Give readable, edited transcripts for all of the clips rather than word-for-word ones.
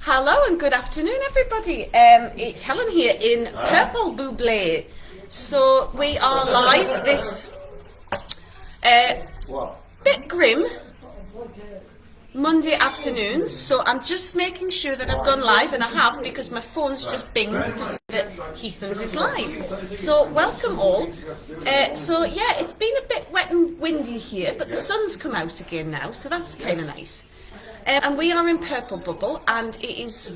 Hello and good afternoon, everybody. It's Helen here in Purple Buble. So we are live this bit grim Monday afternoon. So I'm just making sure that I've gone live, and I have because my phone's just binged to see that Heathlands is live. So welcome all. So yeah, it's been a bit wet and windy here, but the sun's come out again now, so that's kind of nice. And we are in Purple Bubble, and it is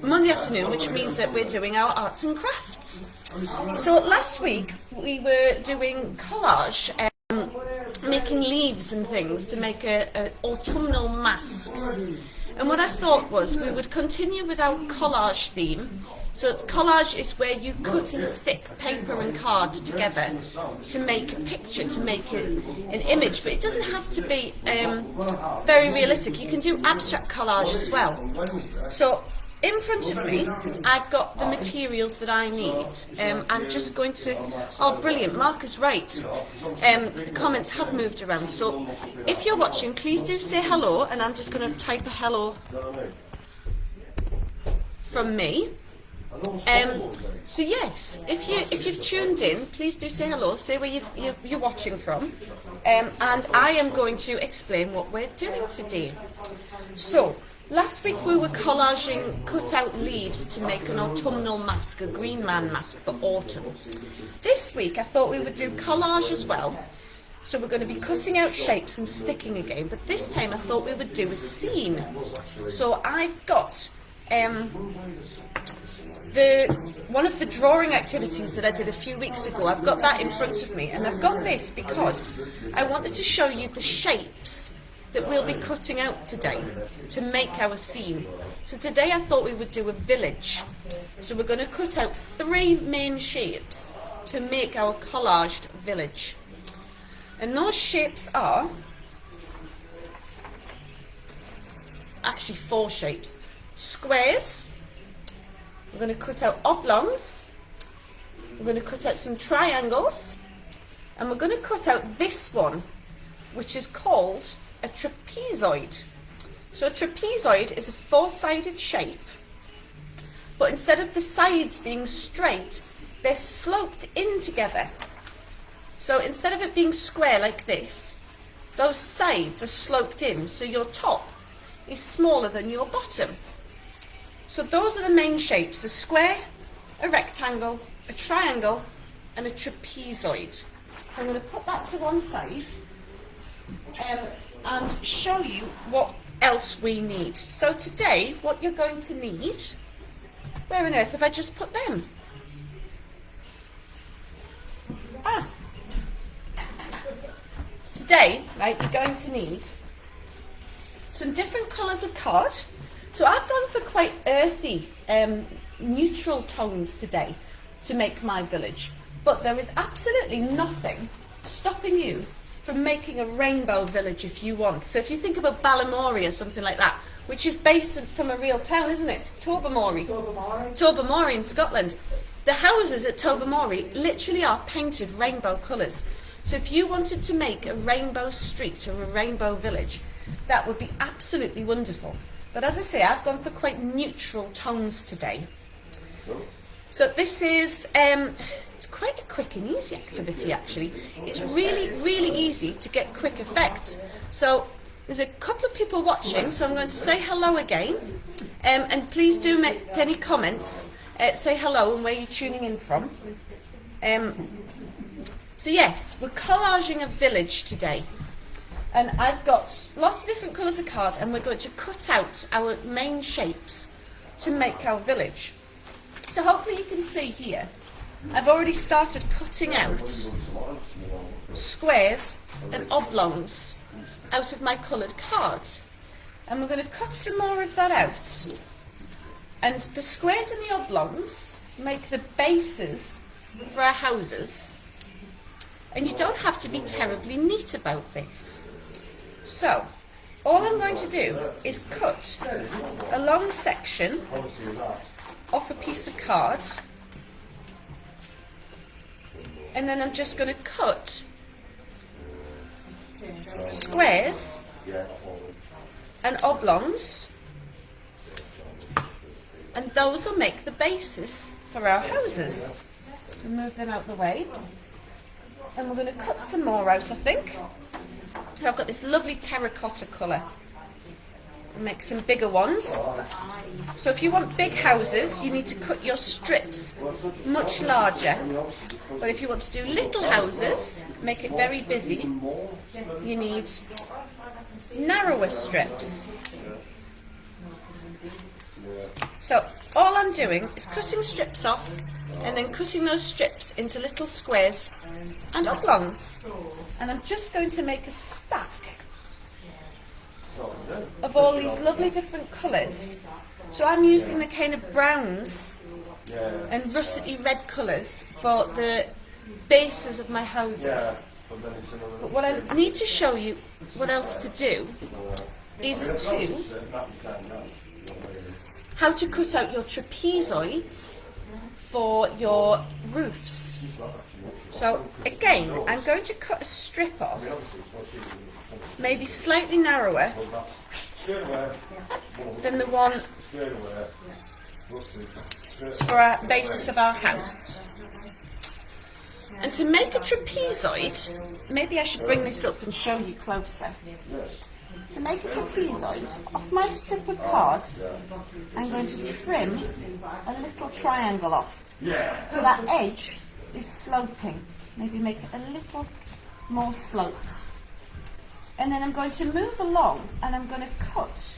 Monday afternoon, which means that we're doing our arts and crafts. So last week we were doing collage, making leaves and things to make an autumnal mask. And what I thought was we would continue with our collage theme. So collage is where you cut and stick paper and card together to make a picture, to make an image, but it doesn't have to be very realistic. You can do abstract collage as well. So in front of me, I've got the materials that I need. I'm just going to... Oh, brilliant, Mark is right. The comments have moved around. So if you're watching, please do say hello, and I'm just going to type a hello from me. So yes, if you've tuned in, please do say hello, say where you're watching from, and I am going to explain what we're doing today. So last week we were collaging cut out leaves to make an autumnal mask, a green man mask for autumn. This week I thought we would do collage as well, so we're going to be cutting out shapes and sticking again, but this time I thought we would do a scene. So I've got one of the drawing activities that I did a few weeks ago. I've got that in front of me, and I've got this because I wanted to show you the shapes that we'll be cutting out today to make our scene. So today I thought we would do a village. So we're going to cut out 3 main shapes to make our collaged village. And those shapes are actually 4 shapes. Squares. We're going to cut out oblongs, we're going to cut out some triangles, and we're going to cut out this one, which is called a trapezoid. So a trapezoid is a 4-sided shape, but instead of the sides being straight, they're sloped in together. So instead of it being square like this, those sides are sloped in, so your top is smaller than your bottom. So those are the main shapes: a square, a rectangle, a triangle, and a trapezoid. So I'm going to put that to one side and show you what else we need. So today, what you're going to need... Where on earth have I just put them? Today, right, you're going to need some different colours of card. So I've gone for quite earthy, neutral tones today to make my village. But there is absolutely nothing stopping you from making a rainbow village if you want. So if you think about Balamory or something like that, which is based from a real town, isn't it? Tobermory. Tobermory in Scotland. The houses at Tobermory literally are painted rainbow colours. So if you wanted to make a rainbow street or a rainbow village, that would be absolutely wonderful. But as I say, I've gone for quite neutral tones today. So this is, it's quite a quick and easy activity actually. It's really, really easy to get quick effects. So there's a couple of people watching, so I'm going to say hello again. And please do make any comments, say hello and where you're tuning in from. So yes, we're collaging a village today. And I've got lots of different colours of card, and we're going to cut out our main shapes to make our village. So hopefully you can see here, I've already started cutting out squares and oblongs out of my coloured cards. And we're going to cut some more of that out. And the squares and the oblongs make the bases for our houses. And you don't have to be terribly neat about this. So, all I'm going to do is cut a long section off a piece of card, and then I'm just going to cut squares and oblongs and those will make the basis for our houses. We'll move them out the way, and we're going to cut some more out, I think. I've got this lovely terracotta colour. Make some bigger ones. So if you want big houses, you need to cut your strips much larger. But if you want to do little houses, make it very busy, you need narrower strips. So all I'm doing is cutting strips off and then cutting those strips into little squares and oblongs. And I'm just going to make a stack of all these lovely different colours. So I'm using the kind of browns and russety red colours for the bases of my houses. But what I need to show you what else to do is how to cut out your trapezoids for your roofs. So again, I'm going to cut a strip off, maybe slightly narrower than the one for our basis of our house. And to make a trapezoid, maybe I should bring this up and show you closer. To make a trapezoid, off my strip of card, I'm going to trim a little triangle off. So that edge is sloping. Maybe make it a little more sloped. And then I'm going to move along and I'm going to cut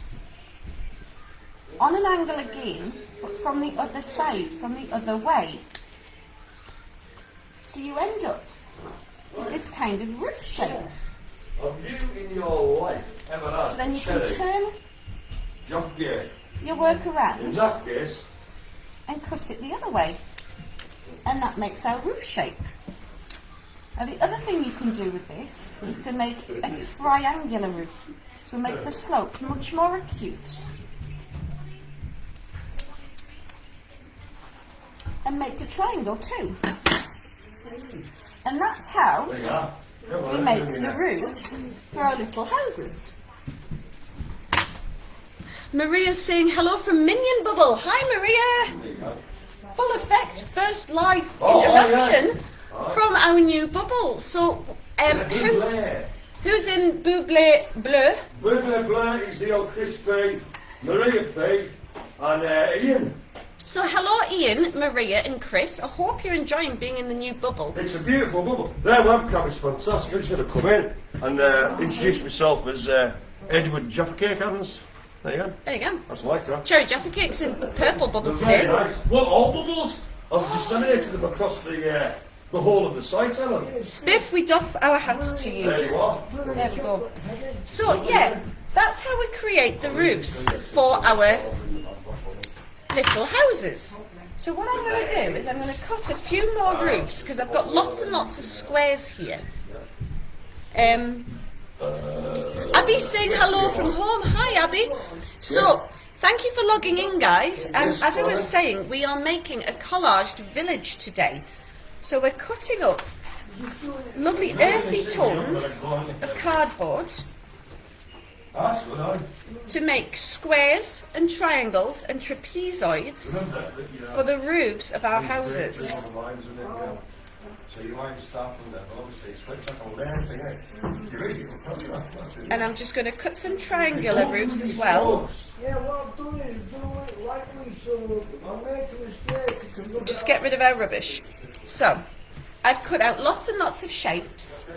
on an angle again, but from the other side, from the other way. So you end up with this kind of roof shape. Have you in your life ever had So then you can turn your work around in that case and cut it the other way. And that makes our roof shape. Now the other thing you can do with this is to make a triangular roof. So make the slope much more acute. And make a triangle too. And that's how we make the roofs for our little houses. Maria's saying hello from Minion Bubble. Hi Maria! Full effect, first live interaction from our new bubble. So, who's in Buble Bleu? Buble Bleu is the old crispy Maria P and Ian. So hello Ian, Maria and Chris. I hope you're enjoying being in the new bubble. It's a beautiful bubble. Their webcam is fantastic. I just had to come in and introduce myself as Edward Jaffa Cake Evans. There you go. There you go. That's like that. Cherry Jaffa Cake's in purple bubble They're today. very nice. Well, all bubbles. I've disseminated them across the whole of the site, Helen. Spiff, we doff our hats to you. There you are. There we go. So yeah, that's how we create the roofs for our little houses. So what I'm going to do is I'm going to cut a few more roofs because I've got lots and lots of squares here. Abby's saying hello from home. Hi Abby. So thank you for logging in guys, and as I was saying, we are making a collaged village today. So we're cutting up lovely earthy tones of cardboard to make squares and triangles and trapezoids for the roofs of our houses. And I'm just going to cut some triangular roofs as well. Just get rid of our rubbish. So, I've cut out lots and lots of shapes.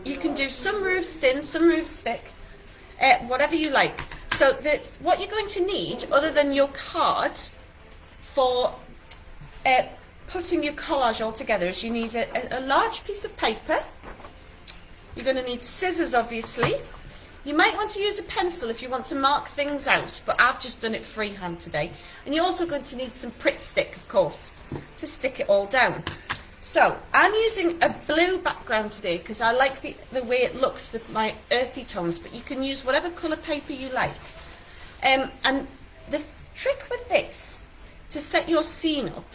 You can do some roofs thin, some roofs thick, whatever you like. So what you're going to need, other than your cards, for putting your collage all together, is you need a large piece of paper. You're going to need scissors, obviously. You might want to use a pencil if you want to mark things out, but I've just done it freehand today. And you're also going to need some Pritt stick, of course, to stick it all down. So, I'm using a blue background today because I like the way it looks with my earthy tones, but you can use whatever colour paper you like. And the trick with this, to set your scene up,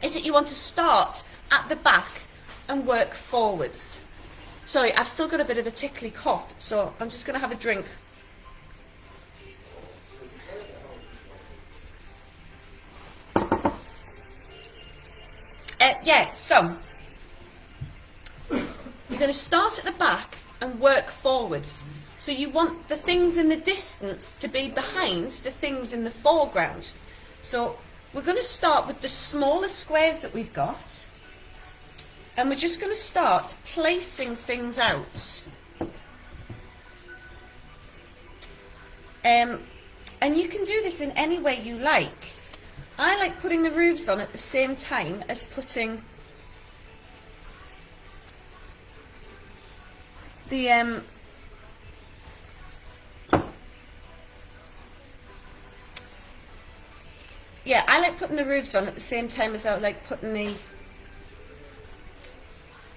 is that you want to start at the back and work forwards. Sorry, I've still got a bit of a tickly cough, so I'm just going to have a drink. yeah, so you're going to start at the back and work forwards. So you want the things in the distance to be behind the things in the foreground. So we're going to start with the smaller squares that we've got, and we're just going to start placing things out. And you can do this in any way you like. I like putting the roofs on at the same time as putting the I like putting the roofs on at the same time as I like putting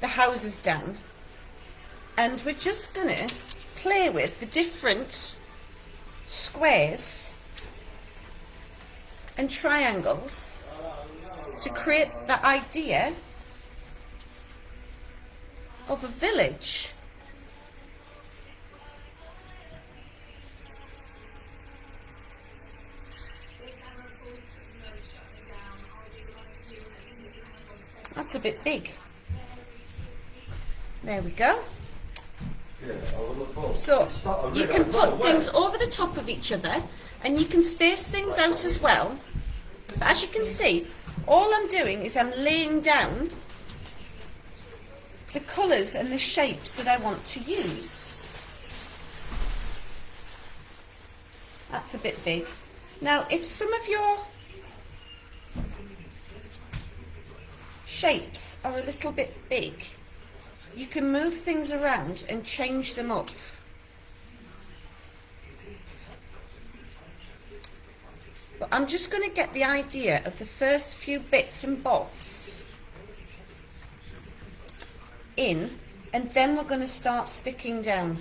the houses down. And we're just gonna play with the different squares and triangles to create the idea of a village. That's a bit big. There we go. So you can put things over the top of each other, and you can space things out as well. But as you can see, all I'm doing is I'm laying down the colours and the shapes that I want to use. That's a bit big. Now, if some of your shapes are a little bit big, you can move things around and change them up. But I'm just going to get the idea of the first few bits and bobs in, and then we're going to start sticking down.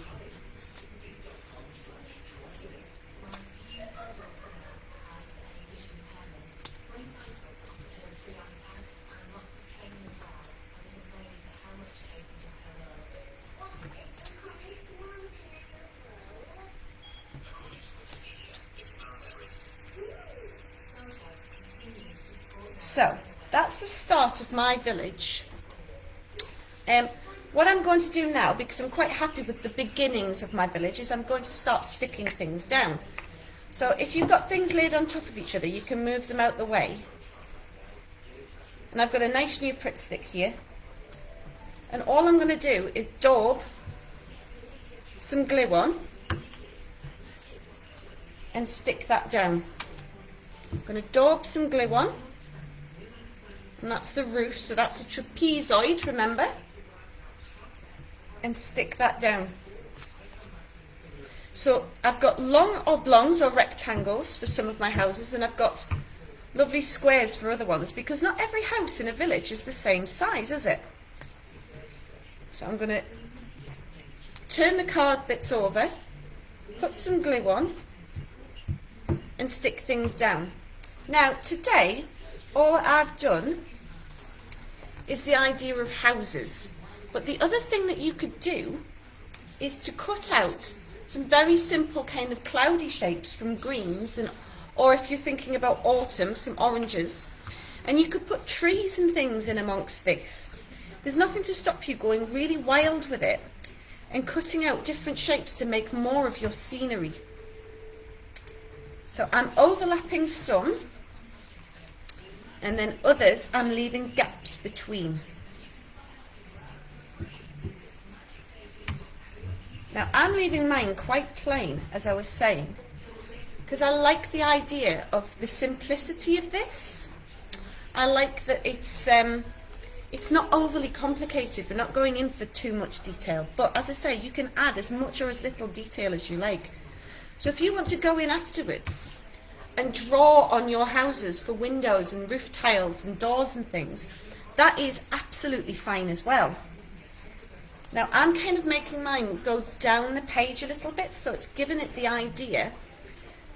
So, that's the start of my village. What I'm going to do now, because I'm quite happy with the beginnings of my village, is I'm going to start sticking things down. So if you've got things laid on top of each other, you can move them out the way. And I've got a nice new Pritt stick here. And all I'm going to do is daub some glue on and stick that down. I'm going to daub some glue on. And that's the roof, so that's a trapezoid, remember? And stick that down. So I've got long oblongs or rectangles for some of my houses, and I've got lovely squares for other ones, because not every house in a village is the same size, is it? So I'm going to turn the card bits over, put some glue on, and stick things down. Now, today, all I've done is the idea of houses. But the other thing that you could do is to cut out some very simple kind of cloudy shapes from greens, or if you're thinking about autumn, some oranges. And you could put trees and things in amongst this. There's nothing to stop you going really wild with it and cutting out different shapes to make more of your scenery. So I'm overlapping some, and then others I'm leaving gaps between. Now I'm leaving mine quite plain, as I was saying, because I like the idea of the simplicity of this. I like that it's not overly complicated. We're not going in for too much detail, but as I say, you can add as much or as little detail as you like. So if you want to go in afterwards and draw on your houses for windows and roof tiles and doors and things, that is absolutely fine as well. Now I'm kind of making mine go down the page a little bit, so it's giving it the idea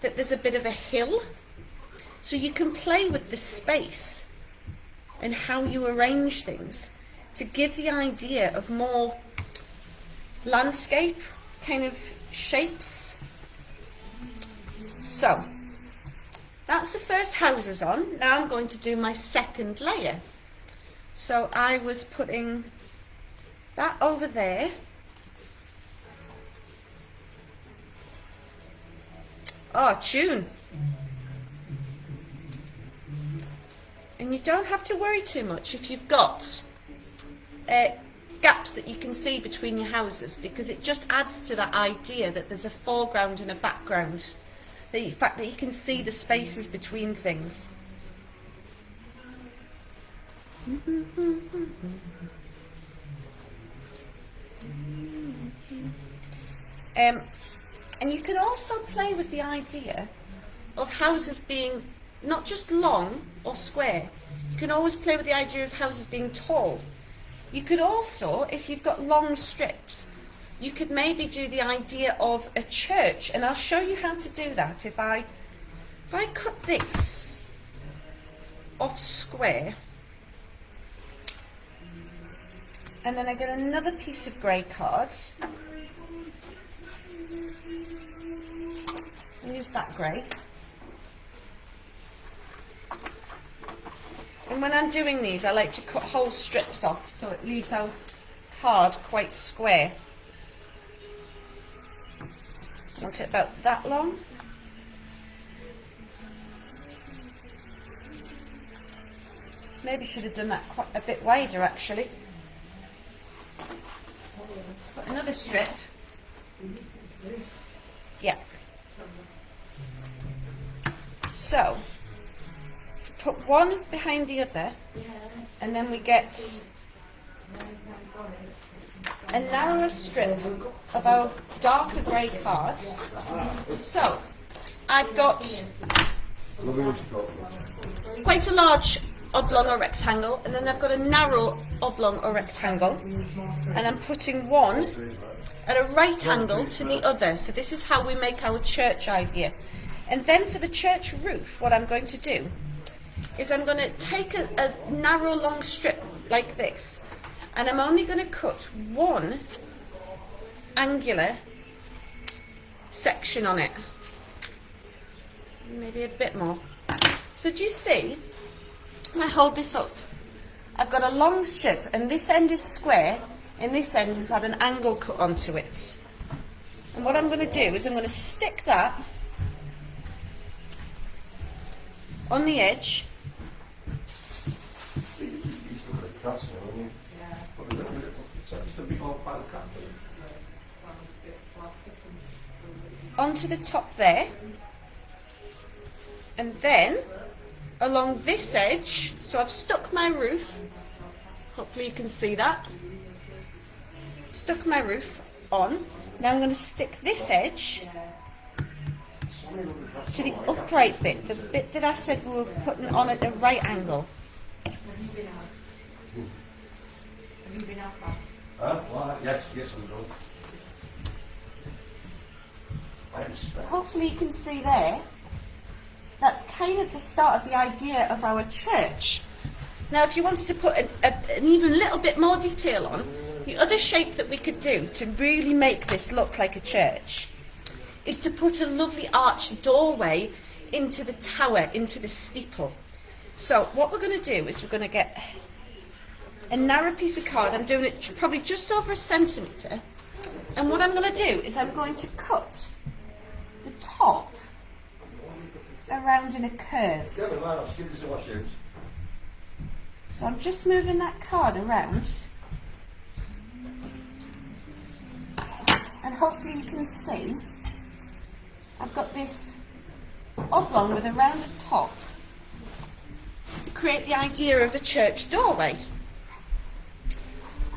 that there's a bit of a hill. So you can play with the space and how you arrange things to give the idea of more landscape kind of shapes. So that's the first houses on. Now I'm going to do my second layer. So I was putting that over there. Oh, tune. And you don't have to worry too much if you've got gaps that you can see between your houses, because it just adds to that idea that there's a foreground and a background. The fact that you can see the spaces between things. And you can also play with the idea of houses being not just long or square. You can always play with the idea of houses being tall. You could also, if you've got long strips, you could maybe do the idea of a church, and I'll show you how to do that. If I cut this off square, and then I get another piece of grey card, and use that grey. And when I'm doing these, I like to cut whole strips off so it leaves our card quite square. I want it about that long. Maybe should have done that quite a bit wider actually. Put another strip. Yeah. So, put one behind the other, and then we get a narrower strip of our darker grey cards. So, I've got quite a large oblong or rectangle, and then I've got a narrow oblong or rectangle, and I'm putting one at a right angle to the other. So this is how we make our church idea. And then for the church roof, what I'm going to do is I'm going to take a narrow long strip like this, and I'm only going to cut one angular section on it, maybe a bit more. So do you see, when I hold this up, I've got a long strip, and this end is square, and this end has had an angle cut onto it. And what I'm going to do is I'm going to stick that on the edge. Onto the top there, and then along this edge, so I've stuck my roof, hopefully you can see that, stuck my roof on. Now I'm going to stick this edge to the upright bit, the bit that I said we were putting on at a right angle. Yes, I'm done. Hopefully you can see there, that's kind of the start of the idea of our church. Now if you wanted to put an even little bit more detail on, the other shape that we could do to really make this look like a church is to put a lovely arched doorway into the tower, into the steeple. So what we're going to do is we're going to get a narrow piece of card. I'm doing it probably just over 1 centimetre, and what I'm going to do is I'm going to cut the top around in a curve. So I'm just moving that card around, and hopefully you can see I've got this oblong with a rounded top to create the idea of a church doorway.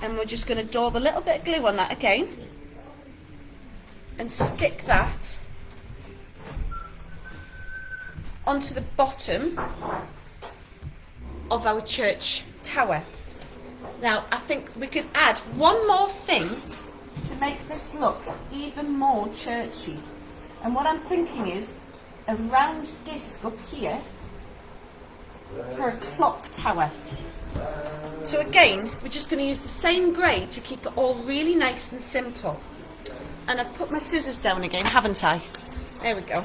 And we're just going to daub a little bit of glue on that again and stick that onto the bottom of our church tower. Now I think we could add one more thing to make this look even more churchy, and what I'm thinking is a round disc up here for a clock tower. So again, we're just going to use the same grey to keep it all really nice and simple. And I've put my scissors down again, haven't I? There we go.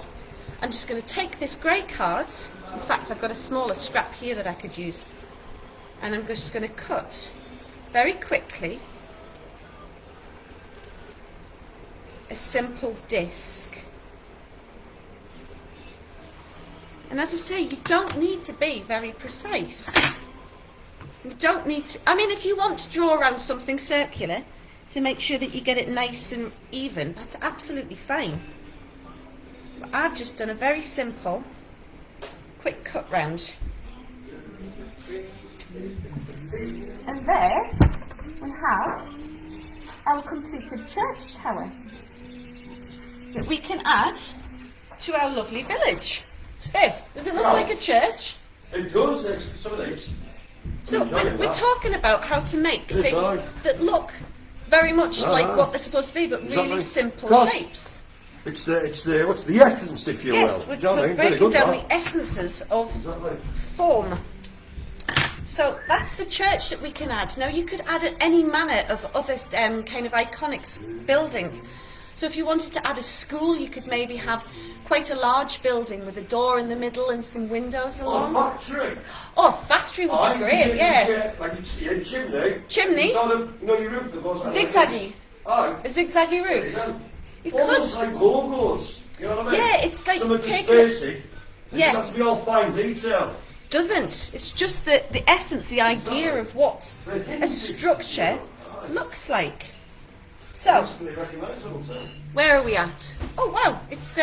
I'm just going to take this grey card. In fact, I've got a smaller scrap here that I could use. and I'm just going to cut very quickly a simple disc. And as I say, you don't need to be very precise. You don't need to, I mean, if you want to draw around something circular to make sure that you get it nice and even, that's absolutely fine. But I've just done a very simple, quick cut round. And there we have our completed church tower that we can add to our lovely village. Steve, does it look like a church? It does, it's some of these. So we're talking about how to make things that look very much like what they're supposed to be, but really simple shapes. It's the essence, if you will. Yes, we're breaking down the essences of form. So that's the church that we can add. Now you could add any manner of other kind of iconic buildings. So if you wanted to add a school, you could maybe have quite a large building with a door in the middle and some windows along. Or a factory. Oh, a factory would be great, yeah. Like you'd see a chimney. Chimney? Sort of, you know, your roof that goes like Zigzaggy. Oh. A zigzaggy roof. You almost could. like logos. You know what I mean? Yeah, it's like something that's taking basic. Yeah. It doesn't have to be all fine detail. Doesn't. It's just the essence, the idea of what a structure looks like. So, where are we at? Oh wow, it's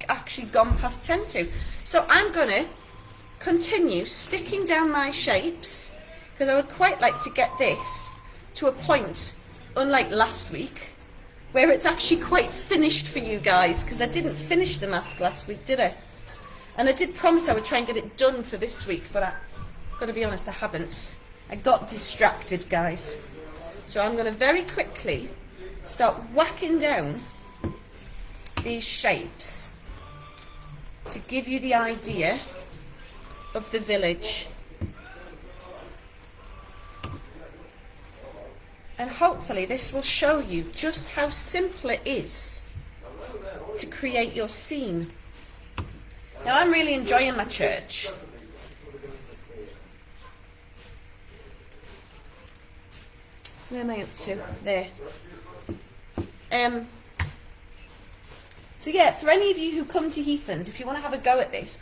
actually gone past 10 to. So I'm going to continue sticking down my shapes because I would quite like to get this to a point, unlike last week, where it's actually quite finished for you guys, because I didn't finish the mask last week, did I? And I did promise I would try and get it done for this week, but I've got to be honest, I haven't. I got distracted, guys. So I'm going to very quickly start whacking down these shapes to give you the idea of the village. And hopefully this will show you just how simple it is to create your scene. Now I'm really enjoying my church. Where am I up to? There. So yeah, for any of you who come to Heathlands, if you want to have a go at this,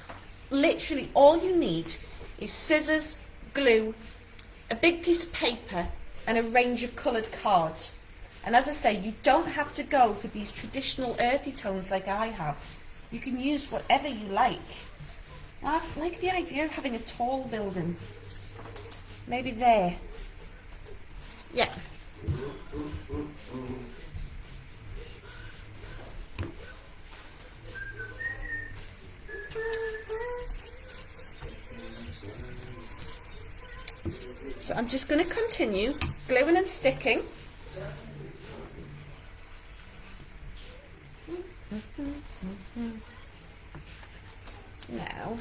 literally all you need is scissors, glue, a big piece of paper and a range of coloured cards. And as I say, you don't have to go for these traditional earthy tones like I have. You can use whatever you like. I like the idea of having a tall building. Maybe there. Yeah. So I'm just going to continue gluing and sticking. Now,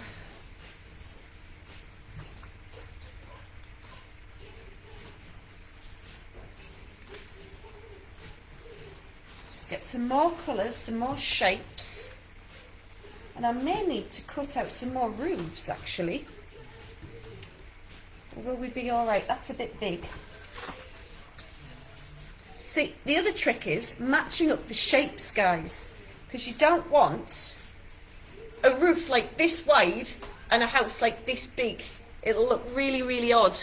just get some more colours, some more shapes, and I may need to cut out some more roofs actually. Or will we be alright? That's a bit big. See, the other trick is matching up the shapes, guys, because you don't want a roof like this wide and a house like this big. It'll look really, really odd.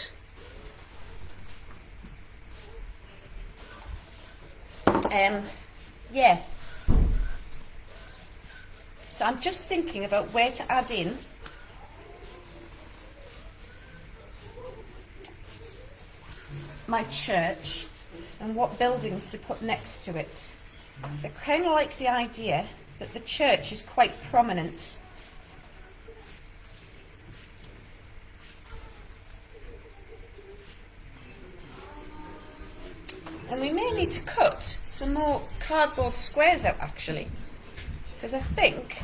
Yeah. So I'm just thinking about where to add in my church and what buildings to put next to it. So I kind of like the idea that the church is quite prominent. And we may need to cut some more cardboard squares out actually, because I think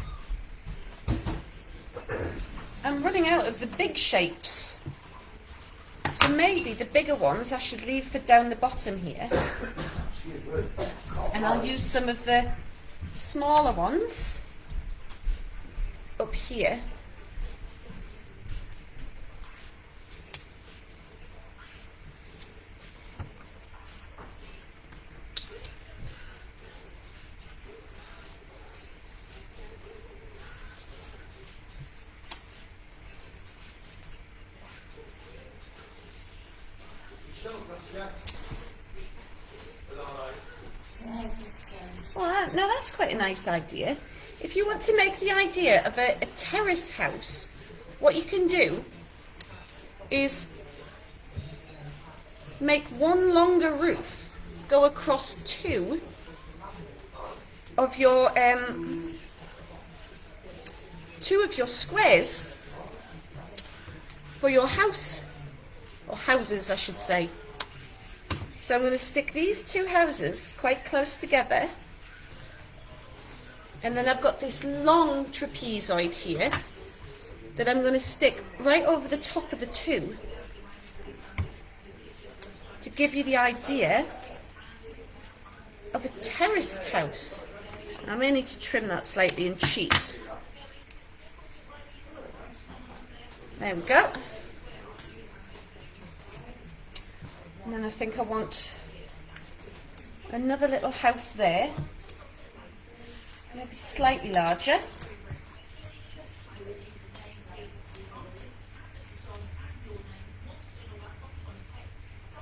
I'm running out of the big shapes. So maybe the bigger ones I should leave for down the bottom here, and I'll use some of the smaller ones up here nice idea. If you want to make the idea of a terrace house, what you can do is make one longer roof go across two of your squares for your house, or houses I should say. So I'm going to stick these two houses quite close together, and then I've got this long trapezoid here that I'm going to stick right over the top of the two to give you the idea of a terraced house. I may need to trim that slightly and cheat. There we go. And then I think I want another little house there, maybe slightly larger.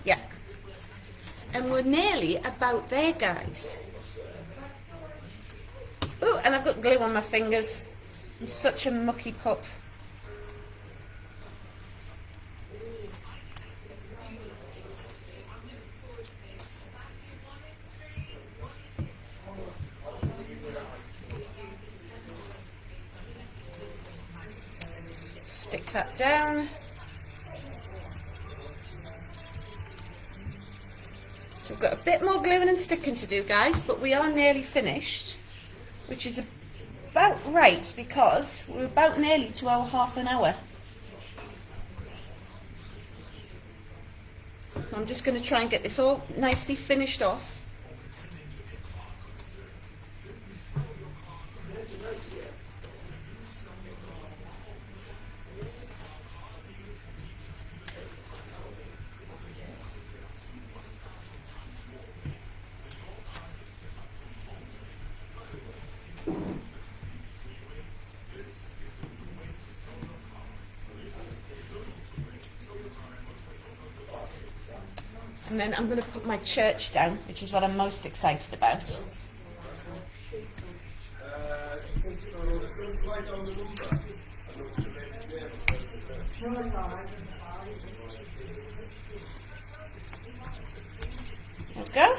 Yeah. And we're nearly about there, guys. Oh, and I've got glue on my fingers. I'm such a mucky pup. Stick that down. So we've got a bit more gluing and sticking to do, guys, but we are nearly finished, which is about right because we're about nearly to our half an hour. So I'm just going to try and get this all nicely finished off. And then I'm going to put my church down, which is what I'm most excited about. There we go.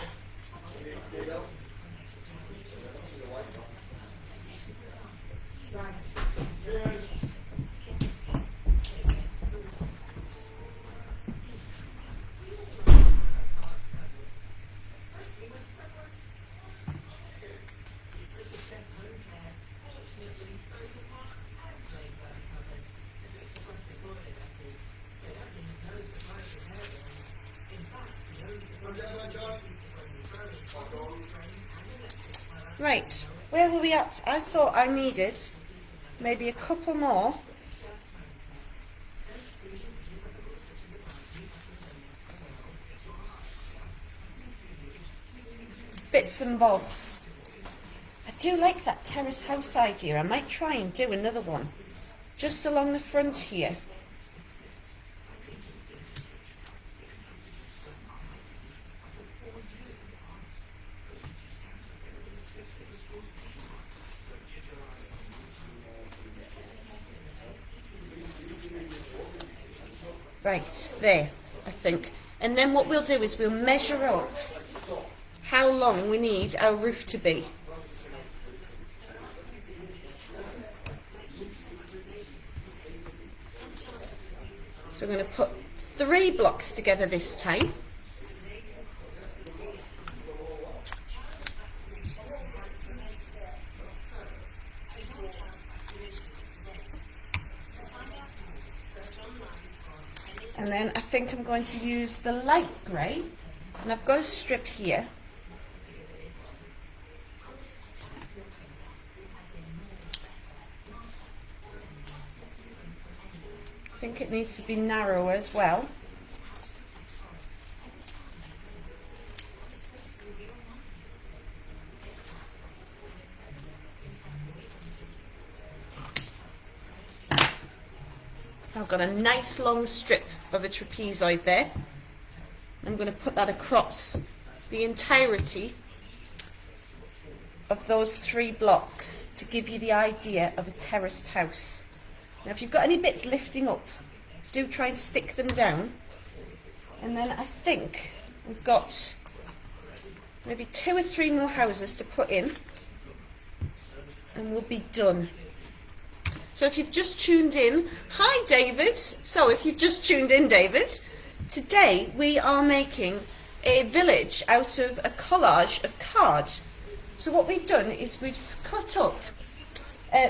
Right, where were we at? I thought I needed maybe a couple more. Bits and bobs. I do like that terrace house idea. I might try and do another one just along the front here. Right, there, I think. And then what we'll do is we'll measure up how long we need our roof to be. So I'm going to put 3 blocks together this time. And then I think I'm going to use the light grey, and I've got a strip here. I think it needs to be narrower as well. I've got a nice long strip of a trapezoid there. I'm going to put that across the entirety of those 3 blocks to give you the idea of a terraced house. Now if you've got any bits lifting up, do try and stick them down. And then I think we've got maybe 2 or 3 more houses to put in and we'll be done. So if you've just tuned in, hi David. So if you've just tuned in, David, today we are making a village out of a collage of cards. So what we've done is we've cut up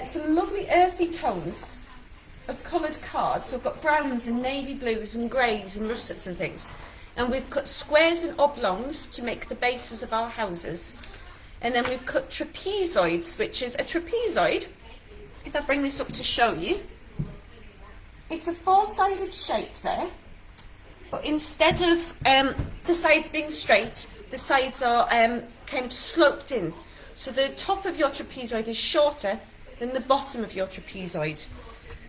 some lovely earthy tones of coloured cards. So we've got browns and navy blues and greys and russets and things. And we've cut squares and oblongs to make the bases of our houses. And then we've cut trapezoids, which is a trapezoid. If I bring this up to show you, it's a 4-sided shape there, but instead of the sides being straight, the sides are kind of sloped in. So the top of your trapezoid is shorter than the bottom of your trapezoid.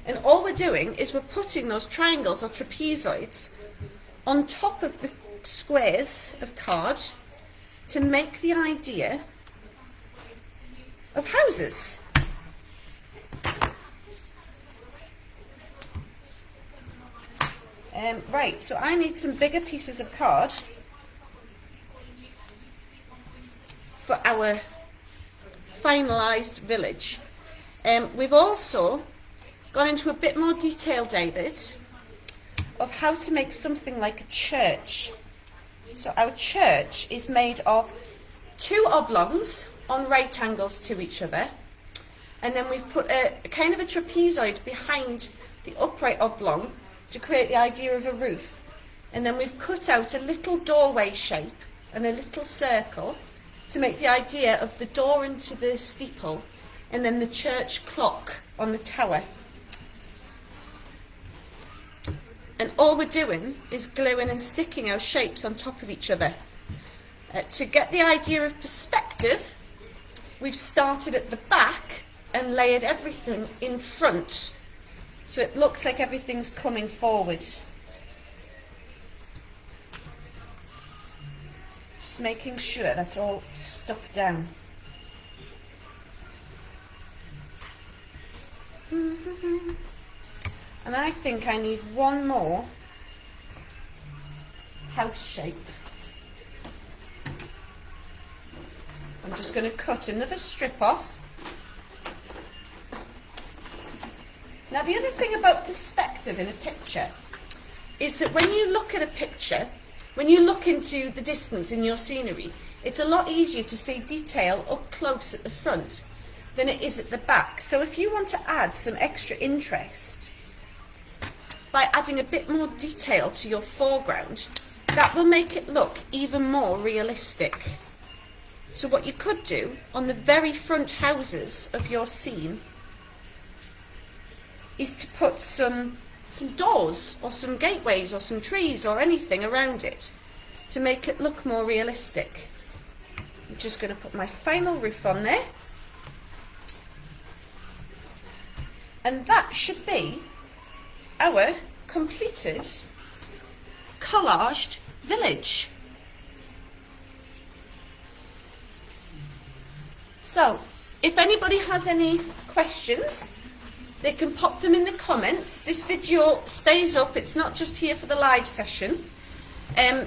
And all we're doing is we're putting those triangles or trapezoids on top of the squares of card to make the idea of houses. Right, so I need some bigger pieces of card for our finalised village. We've also gone into a bit more detail, David, of how to make something like a church. So our church is made of 2 oblongs on right angles to each other, and then we've put a kind of a trapezoid behind the upright oblong to create the idea of a roof. And then we've cut out a little doorway shape and a little circle to make the idea of the door into the steeple and then the church clock on the tower. And all we're doing is gluing and sticking our shapes on top of each other. To get the idea of perspective, we've started at the back and layered everything in front, so it looks like everything's coming forward. Just making sure that's all stuck down. And I think I need one more house shape. I'm just going to cut another strip off. Now the other thing about perspective in a picture is that when you look at a picture, when you look into the distance in your scenery, it's a lot easier to see detail up close at the front than it is at the back. So if you want to add some extra interest by adding a bit more detail to your foreground, that will make it look even more realistic. So what you could do on the very front houses of your scene is to put some doors or some gateways or some trees or anything around it to make it look more realistic. I'm just going to put my final roof on there. And that should be our completed collaged village. So, if anybody has any questions, they can pop them in the comments. This video stays up, it's not just here for the live session.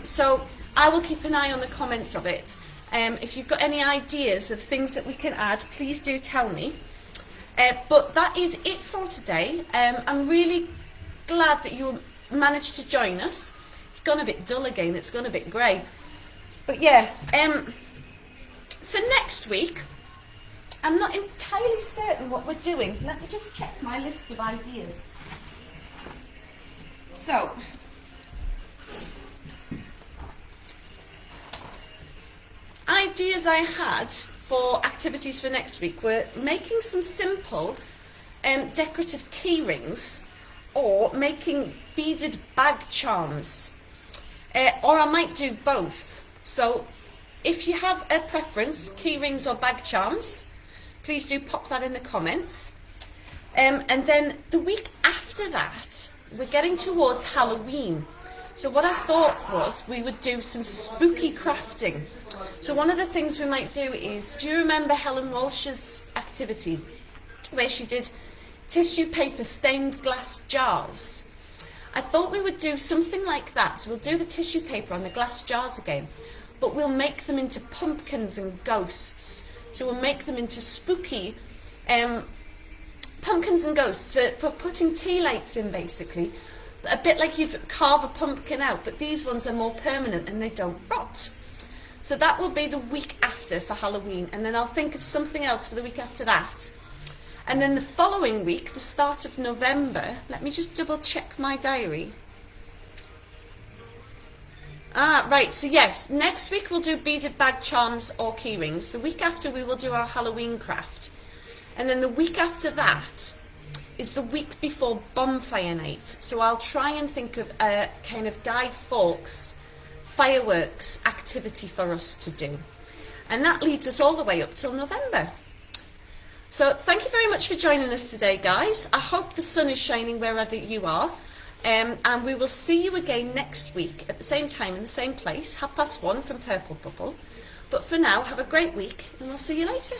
So I will keep an eye on the comments of it. If you've got any ideas of things that we can add, please do tell me. But that is it for today. I'm really glad that you managed to join us. It's gone a bit dull again, it's gone a bit grey. But yeah, for next week, I'm not entirely certain what we're doing. Let me just check my list of ideas. So, ideas I had for activities for next week were making some simple decorative key rings, or making beaded bag charms, or I might do both. So if you have a preference, key rings or bag charms, please do pop that in the comments. And then the week after that, we're getting towards Halloween. So what I thought was we would do some spooky crafting. So one of the things we might do is, do you remember Helen Walsh's activity where she did tissue paper stained glass jars? I thought we would do something like that. So we'll do the tissue paper on the glass jars again, but we'll make them into pumpkins and ghosts. So we'll make them into spooky pumpkins and ghosts for putting tea lights in, basically. A bit like you'd carve a pumpkin out, but these ones are more permanent and they don't rot. So that will be the week after for Halloween, and then I'll think of something else for the week after that. And then the following week, the start of November, let me just double check my diary. Right, so yes, next week we'll do beaded bag charms or key rings. The week after we will do our Halloween craft. And then the week after that is the week before bonfire night. So I'll try and think of a kind of Guy Fawkes fireworks activity for us to do. And that leads us all the way up till November. So thank you very much for joining us today, guys. I hope the sun is shining wherever you are. And we will see you again next week at the same time in the same place, 1:30 from Purple Bubble. But for now, have a great week and we'll see you later.